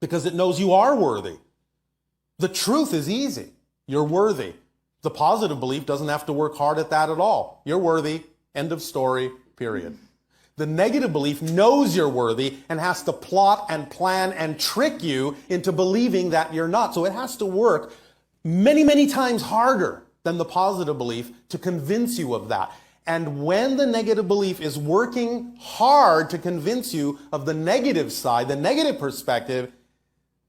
because it knows you are worthy. The truth is easy. You're worthy. The positive belief doesn't have to work hard at that at all. You're worthy. End of story, period. The negative belief knows you're worthy and has to plot and plan and trick you into believing that you're not. So it has to work many, many times harder than the positive belief to convince you of that. And when the negative belief is working hard to convince you of the negative side, the negative perspective,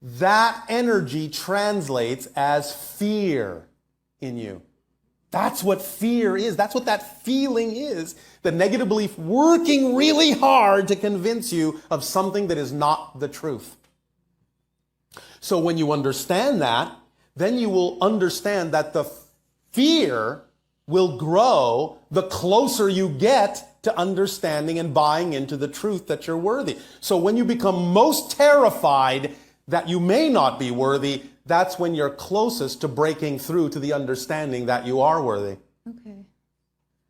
that energy translates as fear in you. That's what fear is. That's what that feeling is. The negative belief working really hard to convince you of something that is not the truth. So when you understand that, then you will understand that the fear will grow the closer you get to understanding and buying into the truth that you're worthy. So when you become most terrified that you may not be worthy, that's when you're closest to breaking through to the understanding that you are worthy. Okay.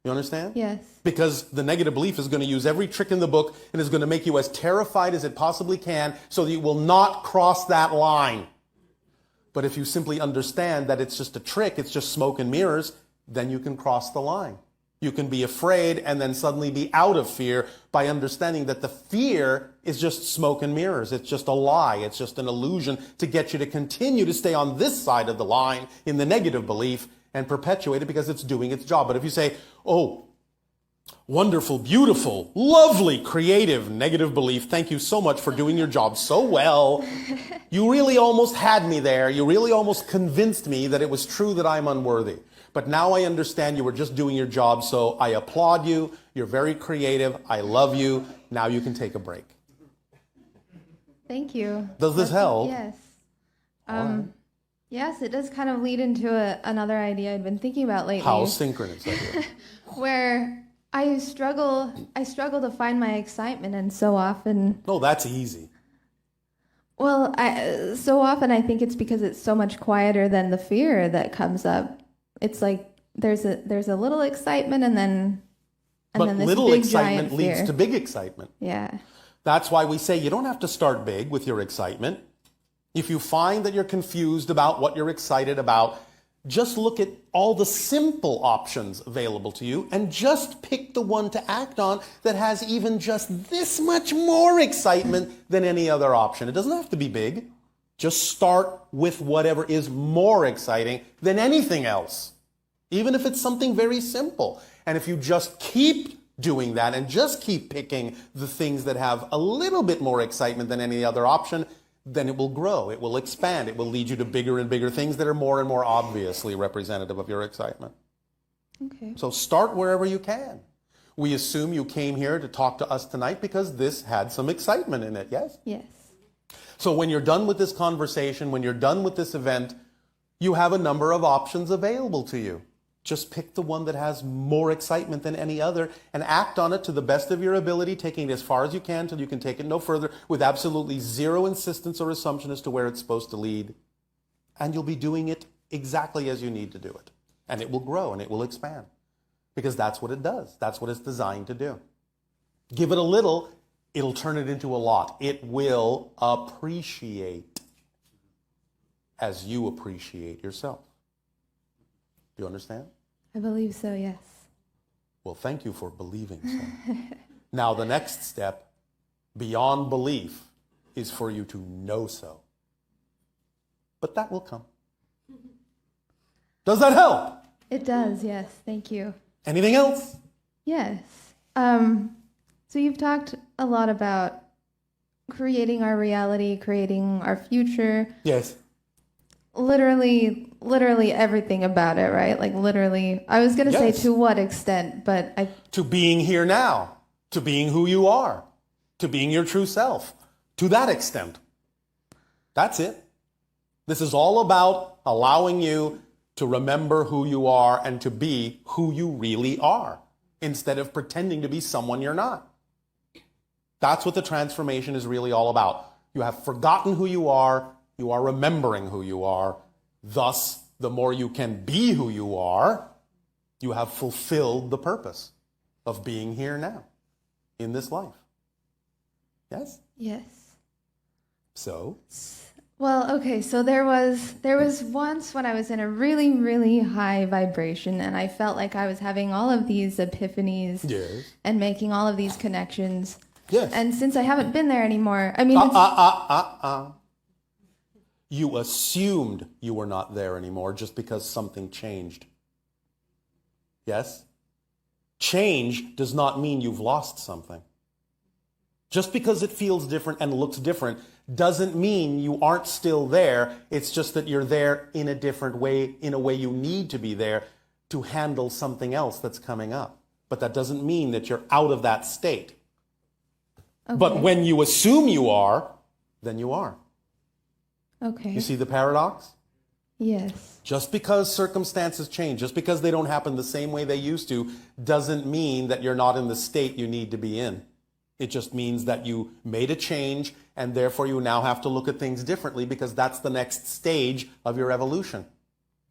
You understand? Yes. Because the negative belief is going to use every trick in the book and is going to make you as terrified as it possibly can so that you will not cross that line. But if you simply understand that it's just a trick, it's just smoke and mirrors, then you can cross the line. You can be afraid and then suddenly be out of fear by understanding that the fear is just smoke and mirrors. It's just a lie. It's just an illusion to get you to continue to stay on this side of the line in the negative belief and perpetuate it because it's doing its job. But if you say, oh, wonderful, beautiful, lovely, creative, negative belief, thank you so much for doing your job so well. You really almost had me there. You really almost convinced me that it was true that I'm unworthy. But now I understand you were just doing your job, so I applaud you. You're very creative. I love you. Now you can take a break. Thank you. Does this help? Yes. Right. Yes, it does kind of lead into another idea I'd been thinking about lately. How synchronous idea. Where I struggle to find my excitement, and so often. No, that's easy. Well, so often I think it's because it's so much quieter than the fear that comes up. It's like there's a little excitement and then this little big excitement giant leads fear. to big excitement. Yeah. That's why we say you don't have to start big with your excitement. If you find that you're confused about what you're excited about, just look at all the simple options available to you and just pick the one to act on that has even just this much more excitement than any other option. It doesn't have to be big. Just start with whatever is more exciting than anything else, even if it's something very simple. And if you just keep doing that and just keep picking the things that have a little bit more excitement than any other option, then it will grow, it will expand, it will lead you to bigger and bigger things that are more and more obviously representative of your excitement. Okay. So start wherever you can. We assume you came here to talk to us tonight because this had some excitement in it, yes? Yes. So when you're done with this conversation, when you're done with this event, you have a number of options available to you. Just pick the one that has more excitement than any other and act on it to the best of your ability, taking it as far as you can till you can take it no further with absolutely zero insistence or assumption as to where it's supposed to lead. And you'll be doing it exactly as you need to do it. And it will grow and it will expand because that's what it does. That's what it's designed to do. Give it a little, it'll turn it into a lot. It will appreciate as you appreciate yourself. Do you understand? I believe so, yes. Well, thank you for believing so. Now, the next step, beyond belief, is for you to know so. But that will come. Does that help? It does, yes. Thank you. Anything else? Yes. So you've talked a lot about creating our reality, creating our future. Yes. Literally everything about it, right? Like literally, I was going to say to what extent, but To being here now, to being who you are, to being your true self, to that extent. That's it. This is all about allowing you to remember who you are and to be who you really are, instead of pretending to be someone you're not. That's what the transformation is really all about. You have forgotten who you are remembering who you are. Thus, the more you can be who you are, you have fulfilled the purpose of being here now, in this life. Yes? yes. So? Well, okay, so there was once when I was in a really, really high vibration and I felt like I was having all of these epiphanies Yes. and making all of these connections. Yes. And since I haven't been there anymore, I mean, You assumed you were not there anymore just because something changed. Yes? Change does not mean you've lost something. Just because it feels different and looks different doesn't mean you aren't still there. It's just that you're there in a different way, in a way you need to be there to handle something else that's coming up. But that doesn't mean that you're out of that state. okay. But when you assume you are, then you are. Okay. You see the paradox? Yes. Just because circumstances change, just because they don't happen the same way they used to, doesn't mean that you're not in the state you need to be in. It just means that you made a change and therefore you now have to look at things differently because that's the next stage of your evolution.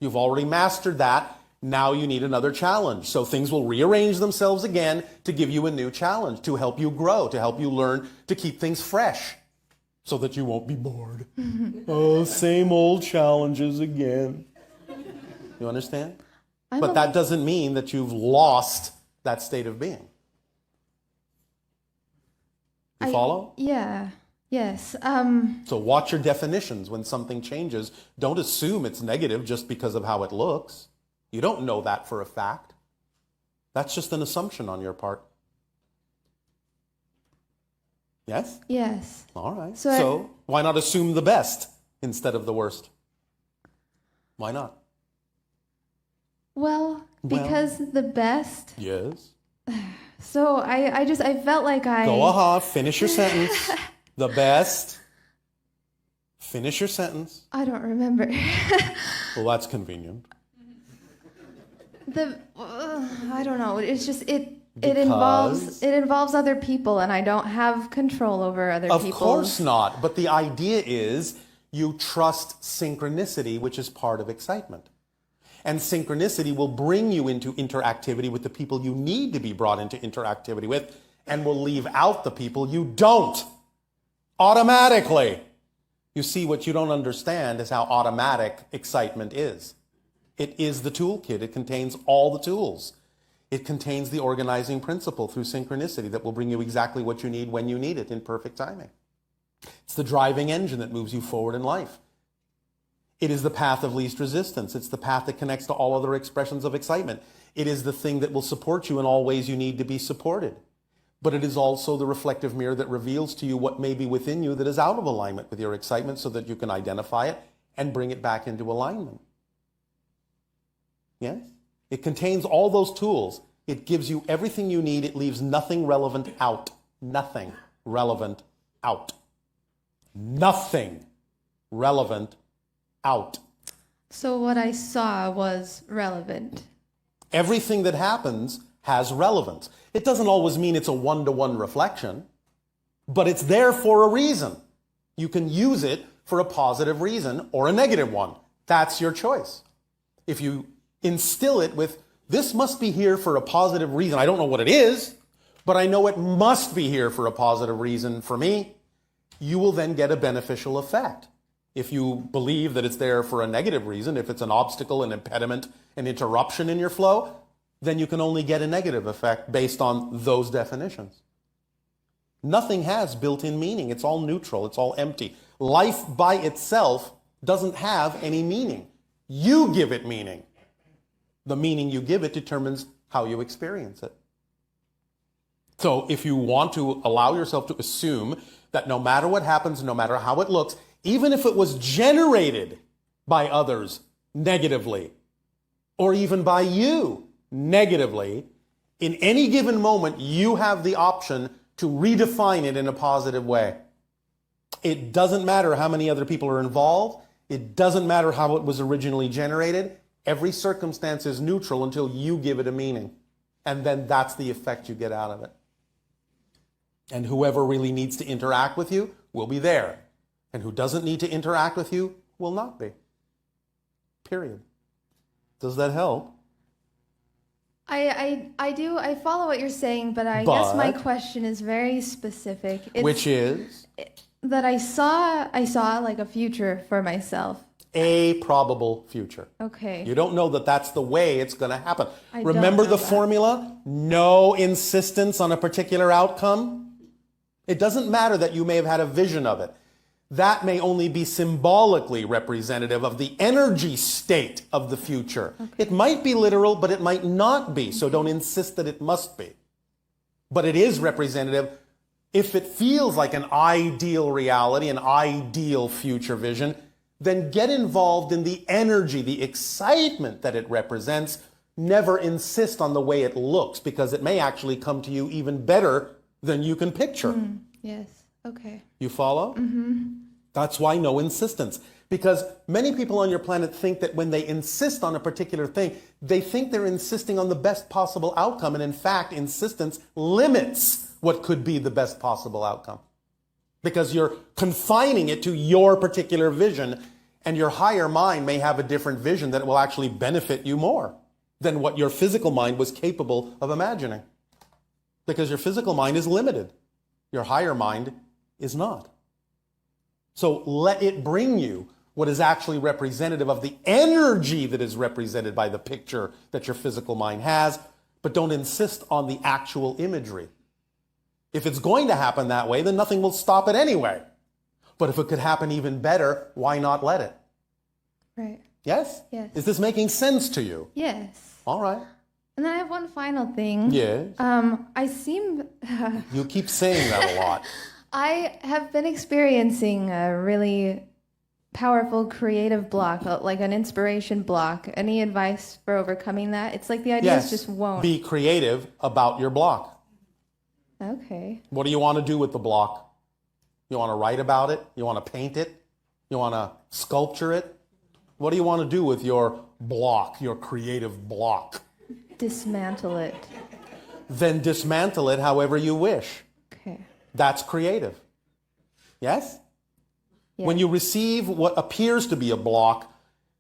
You've already mastered that. Now you need another challenge. So things will rearrange themselves again to give you a new challenge, to help you grow, to help you learn to keep things fresh so that you won't be bored. Oh, same old challenges again. You understand? But that doesn't mean that you've lost that state of being. You follow? Yeah. Yes. So watch your definitions when something changes. Don't assume it's negative just because of how it looks. You don't know that for a fact. That's just an assumption on your part. Yes? Yes. All right. So So why not assume the best instead of the worst? Why not? Well, because the best. Yes. So I felt like Go ahead. Finish your sentence. The best. Finish your sentence. I don't remember. Well, that's convenient. I don't know. It's just it involves other people, and I don't have control over other people. Of course not. But the idea is you trust synchronicity, which is part of excitement. And synchronicity will bring you into interactivity with the people you need to be brought into interactivity with, and will leave out the people you don't. Automatically. You see, what you don't understand is how automatic excitement is. It is the toolkit. It contains all the tools. It contains the organizing principle through synchronicity that will bring you exactly what you need when you need it in perfect timing. It's the driving engine that moves you forward in life. It is the path of least resistance. It's the path that connects to all other expressions of excitement. It is the thing that will support you in all ways you need to be supported. But it is also the reflective mirror that reveals to you what may be within you that is out of alignment with your excitement so that you can identify it and bring it back into alignment. Yes? It contains all those tools. It gives you everything you need. It leaves nothing relevant out. Nothing relevant out. Nothing relevant out. So what I saw was relevant. Everything that happens has relevance. It doesn't always mean it's a one-to-one reflection, but it's there for a reason. You can use it for a positive reason or a negative one. That's your choice. If you instill it with, this must be here for a positive reason. I don't know what it is, but I know it must be here for a positive reason for me. You will then get a beneficial effect. If you believe that it's there for a negative reason, if it's an obstacle, an impediment, an interruption in your flow, then you can only get a negative effect based on those definitions. Nothing has built-in meaning. It's all neutral. It's all empty. Life by itself doesn't have any meaning. You give it meaning. The meaning you give it determines how you experience it. So if you want to allow yourself to assume that no matter what happens, no matter how it looks, even if it was generated by others negatively, or even by you negatively, in any given moment, you have the option to redefine it in a positive way. It doesn't matter how many other people are involved. It doesn't matter how it was originally generated. Every circumstance is neutral until you give it a meaning. And then that's the effect you get out of it. And whoever really needs to interact with you will be there. And who doesn't need to interact with you will not be. Period. Does that help? I do. I follow what you're saying, but I guess my question is very specific. Which is? that I saw like a future for myself. A probable future. Okay. You don't know that that's the way it's going to happen. I don't Remember know the that. formula? No insistence on a particular outcome. It doesn't matter that you may have had a vision of it. That may only be symbolically representative of the energy state of the future. Okay. It might be literal, but it might not be, so don't insist that it must be. But it is representative. If it feels like an ideal reality, an ideal future vision, then get involved in the energy, the excitement that it represents. Never insist on the way it looks, because it may actually come to you even better than you can picture. Yes. Okay. You follow? That's why no insistence. Because many people on your planet think that when they insist on a particular thing, they think they're insisting on the best possible outcome. And in fact, insistence limits what could be the best possible outcome. Because you're confining it to your particular vision, and your higher mind may have a different vision that will actually benefit you more than what your physical mind was capable of imagining. Because your physical mind is limited. Your higher mind is not. So let it bring you what is actually representative of the energy that is represented by the picture that your physical mind has, but don't insist on the actual imagery. If it's going to happen that way, then nothing will stop it anyway. But if it could happen even better, why not let it? Right. Yes? Yes. Is this making sense to you? Yes. All right. And then I have one final thing. Yes. You keep saying that a lot. I have been experiencing a really powerful creative block, like an inspiration block. Any advice for overcoming that? It's like the ideas just won't. Be creative about your block. Okay. What do you want to do with the block? You want to write about it? You want to paint it? You want to sculpture it? What do you want to do with your block, your creative block? Dismantle it. Then dismantle it however you wish. Okay. That's creative. Yes? Yeah. When you receive what appears to be a block,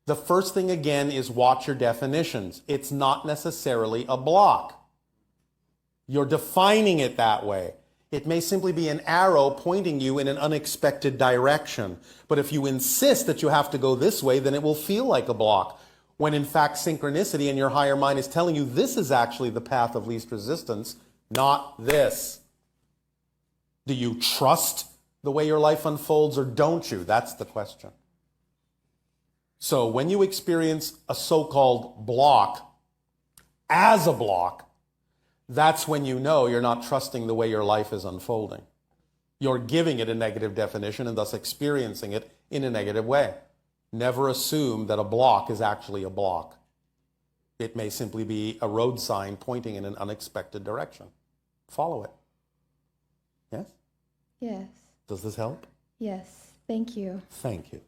the first thing again is watch your definitions. It's not necessarily a block. You're defining it that way. It may simply be an arrow pointing you in an unexpected direction. But if you insist that you have to go this way, then it will feel like a block. When in fact synchronicity in your higher mind is telling you this is actually the path of least resistance, not this. Do you trust the way your life unfolds or don't you? That's the question. So when you experience a so-called block as a block, that's when you know you're not trusting the way your life is unfolding. You're giving it a negative definition and thus experiencing it in a negative way. Never assume that a block is actually a block. It may simply be a road sign pointing in an unexpected direction. Follow it. Yes? Yes. Does this help? Yes. Thank you. Thank you.